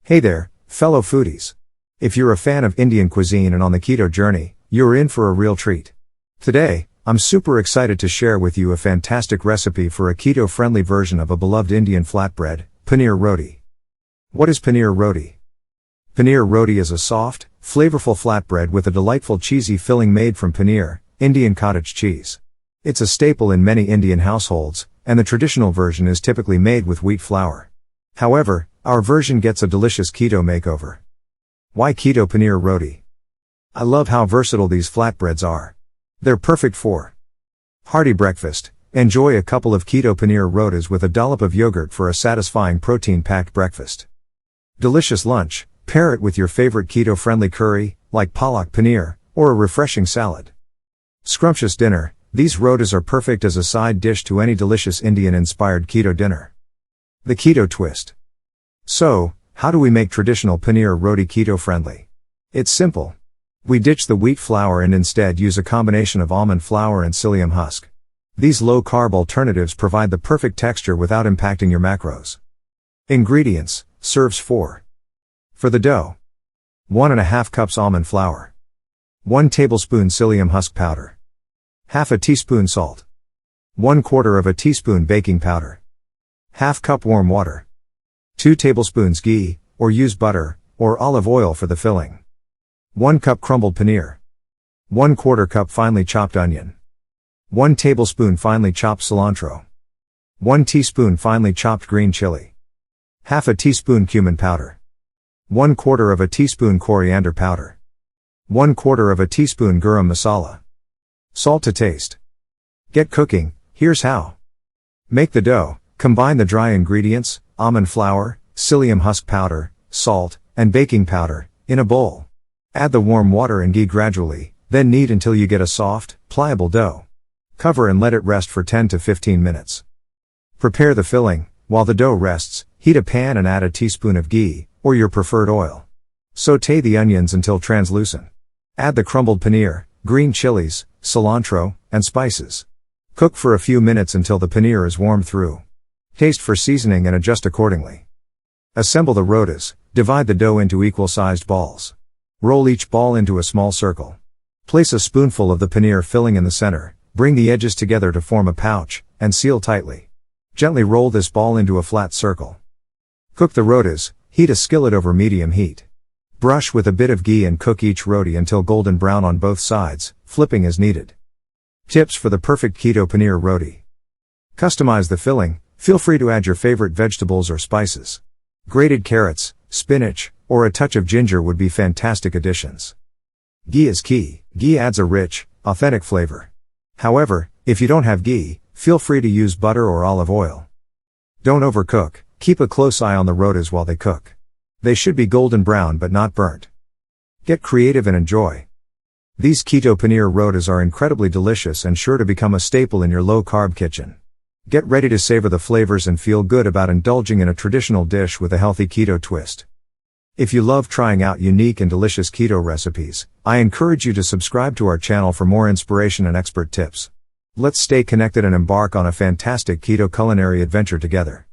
Hey there, fellow foodies. If you're a fan of Indian cuisine and on the keto journey, you're in for a real treat. Today, I'm super excited to share with you a fantastic recipe for a keto-friendly version of a beloved Indian flatbread, paneer roti. What is paneer roti? Paneer roti is a soft, flavorful flatbread with a delightful cheesy filling made from paneer, Indian cottage cheese. It's a staple in many Indian households, and the traditional version is typically made with wheat flour. However, our version gets a delicious keto makeover. Why keto paneer roti? I love how versatile these flatbreads are. They're perfect for hearty breakfast. Enjoy a couple of keto paneer rotis with a dollop of yogurt for a satisfying protein-packed breakfast. Delicious lunch. Pair it with your favorite keto-friendly curry, like palak paneer, or a refreshing salad. Scrumptious dinner. These rotis are perfect as a side dish to any delicious Indian-inspired keto dinner. The keto twist. So, how do we make traditional paneer roti keto-friendly? It's simple. We ditch the wheat flour and instead use a combination of almond flour and psyllium husk. These low-carb alternatives provide the perfect texture without impacting your macros. Ingredients. Serves for the dough. 1½ cups almond flour. 1 tablespoon psyllium husk powder. Half a teaspoon salt. 1/4 of a teaspoon baking powder. Half cup warm water. 2 tablespoons ghee, or use butter, or olive oil for the filling. 1 cup crumbled paneer. 1/4 cup finely chopped onion. 1 tablespoon finely chopped cilantro. 1 teaspoon finely chopped green chili. Half a teaspoon cumin powder. 1/4 of a teaspoon coriander powder. 1/4 of a teaspoon garam masala. Salt to taste. Get cooking. Here's how. Make the dough. Combine the dry ingredients, almond flour, psyllium husk powder, salt, and baking powder, in a bowl. Add the warm water and ghee gradually, then knead until you get a soft, pliable dough. Cover and let it rest for 10 to 15 minutes. Prepare the filling. While the dough rests, heat a pan and add a teaspoon of ghee, or your preferred oil. Sauté the onions until translucent. Add the crumbled paneer, green chilies, cilantro, and spices. Cook for a few minutes until the paneer is warmed through. Taste for seasoning and adjust accordingly. Assemble the rotis. Divide the dough into equal-sized balls. Roll each ball into a small circle. Place a spoonful of the paneer filling in the center, bring the edges together to form a pouch, and seal tightly. Gently roll this ball into a flat circle. Cook the rotis. Heat a skillet over medium heat. Brush with a bit of ghee and cook each roti until golden brown on both sides, flipping as needed. Tips for the perfect keto paneer roti. Customize the filling. Feel free to add your favorite vegetables or spices. Grated carrots, spinach, or a touch of ginger would be fantastic additions. Ghee is key. Ghee adds a rich, authentic flavor. However, if you don't have ghee, feel free to use butter or olive oil. Don't overcook. Keep a close eye on the rotis while they cook. They should be golden brown but not burnt. Get creative and enjoy. These keto paneer rotis are incredibly delicious and sure to become a staple in your low-carb kitchen. Get ready to savor the flavors and feel good about indulging in a traditional dish with a healthy keto twist. If you love trying out unique and delicious keto recipes, I encourage you to subscribe to our channel for more inspiration and expert tips. Let's stay connected and embark on a fantastic keto culinary adventure together.